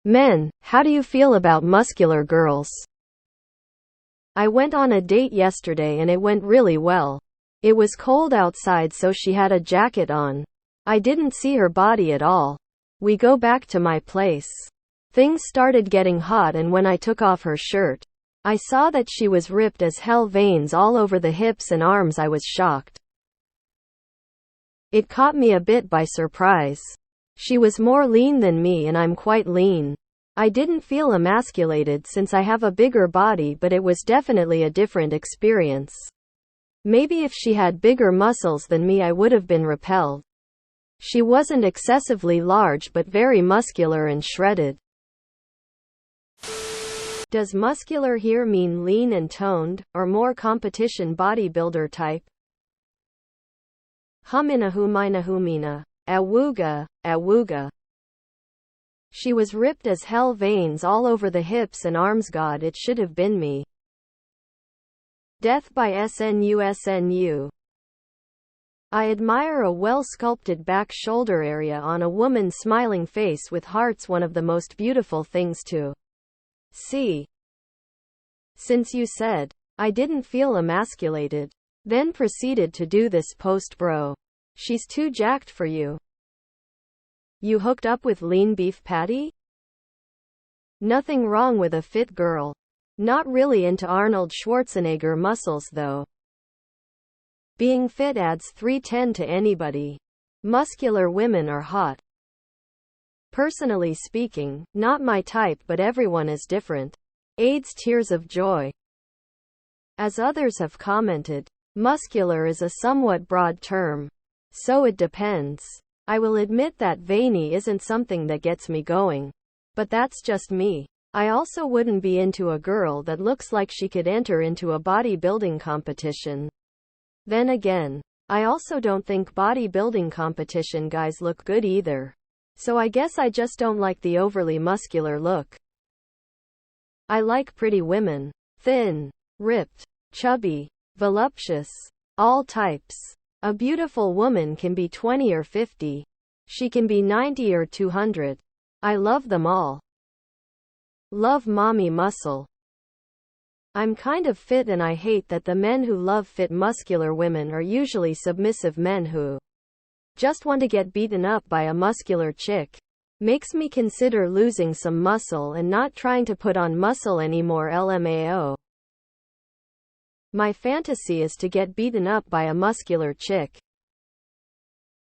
Men, how do you feel about muscular girls? I went on a date yesterday and it went really well. It was cold outside, so she had a jacket on. I didn't see her body at all. We go back to my place. Things started getting hot, and when I took off her shirt, I saw that she was ripped as hell, veins all over the hips and arms. I was shocked. It caught me a bit by surprise. She was more lean than me, and I'm quite lean. I didn't feel emasculated since I have a bigger body, but it was definitely a different experience. Maybe if she had bigger muscles than me, I would have been repelled. She wasn't excessively large, but very muscular and shredded. Does muscular here mean lean and toned, or more competition bodybuilder type? Humina humina humina. Awooga, awooga. She was ripped as hell, veins all over the hips and arms. God, it should have been me. Death by SNU. I admire a well-sculpted back shoulder area on a woman's smiling face with hearts, one of the most beautiful things to see. Since you said I didn't feel emasculated, then proceeded to do this post, bro. She's too jacked for you. You hooked up with lean beef patty? Nothing wrong with a fit girl. Not really into Arnold Schwarzenegger muscles though. Being fit adds 310 to anybody. Muscular women are hot. Personally speaking, not my type, but everyone is different. AIDS tears of joy. As others have commented, muscular is a somewhat broad term. So it depends. I will admit that veiny isn't something that gets me going. But that's just me. I also wouldn't be into a girl that looks like she could enter into a bodybuilding competition. Then again, I also don't think bodybuilding competition guys look good either. So I guess I just don't like the overly muscular look. I like pretty women. Thin, ripped, chubby, voluptuous. All types. A beautiful woman can be 20 or 50. She can be 90 or 200. I love them all. Love mommy muscle. I'm kind of fit, and I hate that the men who love fit muscular women are usually submissive men who just want to get beaten up by a muscular chick. Makes me consider losing some muscle and not trying to put on muscle anymore. LMAO. My fantasy is to get beaten up by a muscular chick.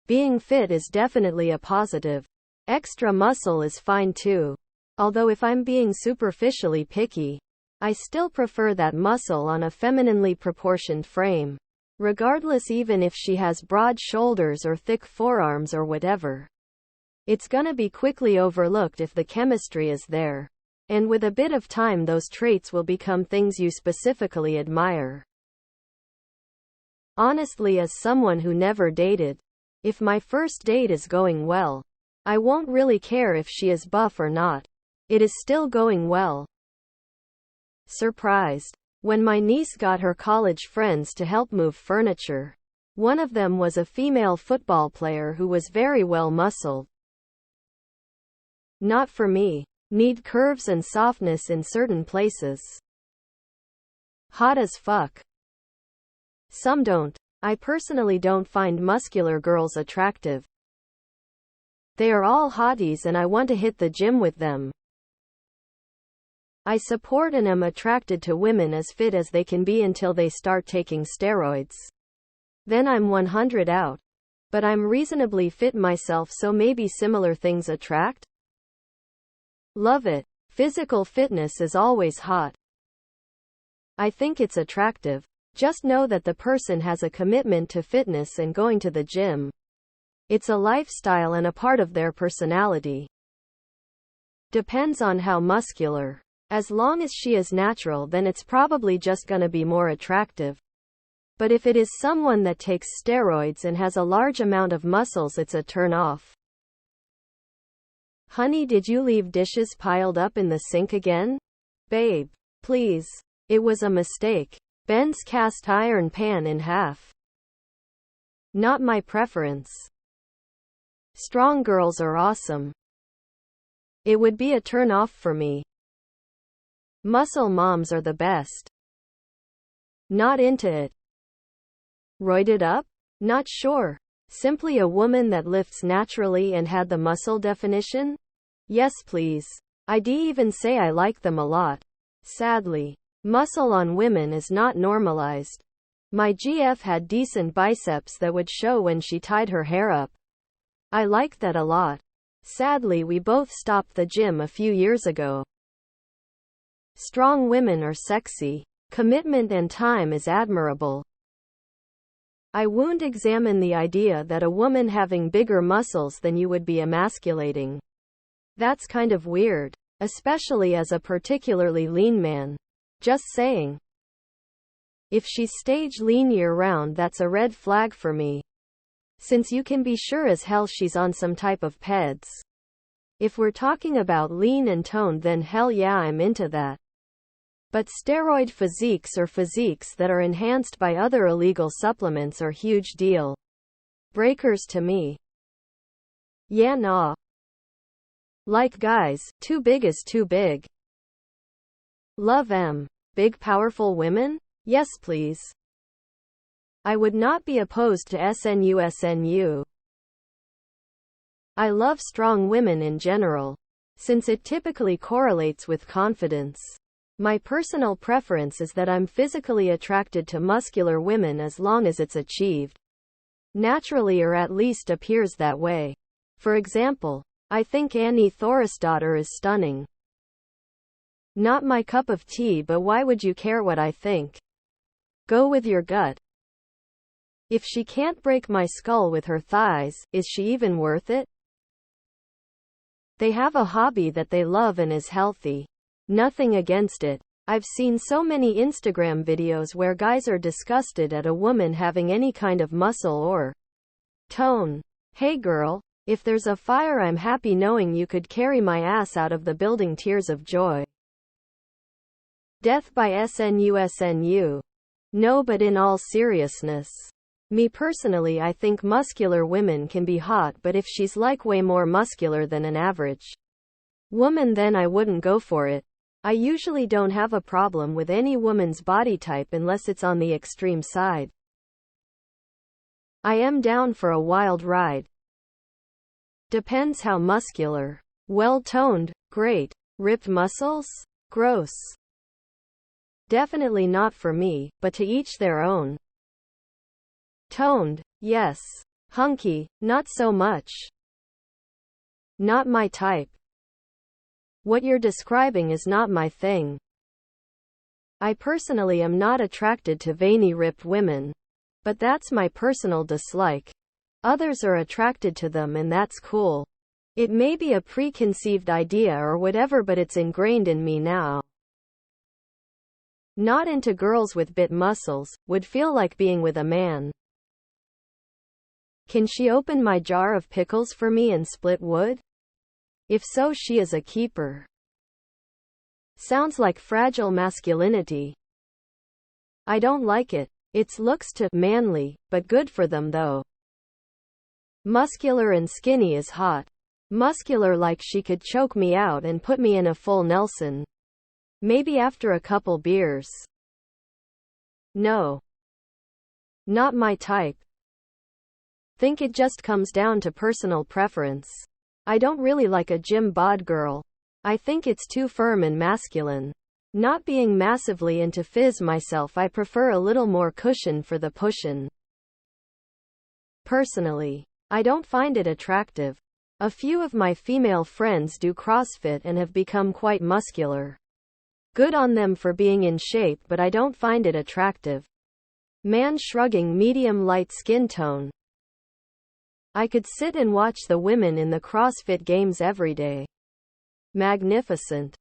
Being fit is definitely a positive. Extra muscle is fine too. Although if I'm being superficially picky, I still prefer that muscle on a femininely proportioned frame. Regardless, even if she has broad shoulders or thick forearms or whatever. It's gonna be quickly overlooked if the chemistry is there. And with a bit of time, those traits will become things you specifically admire. Honestly, as someone who never dated, if my first date is going well, I won't really care if she is buff or not. It is still going well. Surprised. When my niece got her college friends to help move furniture, one of them was a female football player who was very well muscled. Not for me. Need curves and softness in certain places. Hot as fuck. Some don't. I personally don't find muscular girls attractive. They are all hotties and I want to hit the gym with them. I support and am attracted to women as fit as they can be until they start taking steroids. Then I'm 100 out. But I'm reasonably fit myself, so maybe similar things attract? Love it. Physical fitness is always hot. I think it's attractive. Just know that the person has a commitment to fitness and going to the gym. It's a lifestyle and a part of their personality. Depends on how muscular. As long as she is natural, then it's probably just gonna be more attractive. But if it is someone that takes steroids and has a large amount of muscles, it's a turn off. Honey, did you leave dishes piled up in the sink again? Babe, please. It was a mistake. Bends cast iron pan in half. Not my preference. Strong girls are awesome. It would be a turn off for me. Muscle moms are the best. Not into it. Roided up? Not sure. Simply a woman that lifts naturally and had the muscle definition? Yes please. I'd even say I like them a lot. Sadly, muscle on women is not normalized. My GF had decent biceps that would show when she tied her hair up. I liked that a lot. Sadly, we both stopped the gym a few years ago. Strong women are sexy. Commitment and time is admirable. I won't examine the idea that a woman having bigger muscles than you would be emasculating. That's kind of weird, especially as a particularly lean man. Just saying. If she's stage lean year-round, that's a red flag for me. Since you can be sure as hell she's on some type of peds. If we're talking about lean and toned, then hell yeah, I'm into that. But steroid physiques or physiques that are enhanced by other illegal supplements are huge deal breakers to me. Yeah, nah. Like guys, too big is too big. Love big powerful women? Yes please. I would not be opposed to SNU. I love strong women in general, since it typically correlates with confidence. My personal preference is that I'm physically attracted to muscular women as long as it's achieved naturally, or at least appears that way. For example, I think Annie Thorisdottir is stunning. Not my cup of tea, but why would you care what I think? Go with your gut. If she can't break my skull with her thighs, is she even worth it? They have a hobby that they love and is healthy. Nothing against it. I've seen so many Instagram videos where guys are disgusted at a woman having any kind of muscle or tone. Hey girl, if there's a fire, I'm happy knowing you could carry my ass out of the building. Tears of joy. Death by SNU. No, but in all seriousness, me personally, I think muscular women can be hot, but if she's like way more muscular than an average woman, then I wouldn't go for it. I usually don't have a problem with any woman's body type unless it's on the extreme side. I am down for a wild ride. Depends how muscular. Well-toned, great. Ripped muscles? Gross. Definitely not for me, but to each their own. Toned, yes. Hunky, not so much. Not my type. What you're describing is not my thing. I personally am not attracted to veiny ripped women. But that's my personal dislike. Others are attracted to them and that's cool. It may be a preconceived idea or whatever, but it's ingrained in me now. Not into girls with bit muscles, would feel like being with a man. Can she open my jar of pickles for me and split wood? If so, she is a keeper. Sounds like fragile masculinity. I don't like it. It's looks too manly, but good for them though. Muscular and skinny is hot. Muscular like she could choke me out and put me in a full Nelson. Maybe after a couple beers. No. Not my type. Think it just comes down to personal preference. I don't really like a gym bod girl. I think it's too firm and masculine. Not being massively into phys myself, I prefer a little more cushion for the pushin'. Personally, I don't find it attractive. A few of my female friends do CrossFit and have become quite muscular. Good on them for being in shape, but I don't find it attractive. Man shrugging, medium light skin tone. I could sit and watch the women in the CrossFit games every day. Magnificent.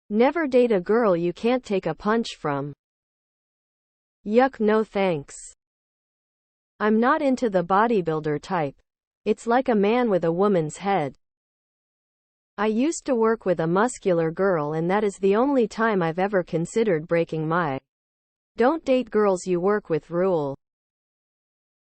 Never date a girl you can't take a punch from. Yuck, no thanks. I'm not into the bodybuilder type. It's like a man with a woman's head. I used to work with a muscular girl, and that is the only time I've ever considered breaking my don't date girls you work with rule.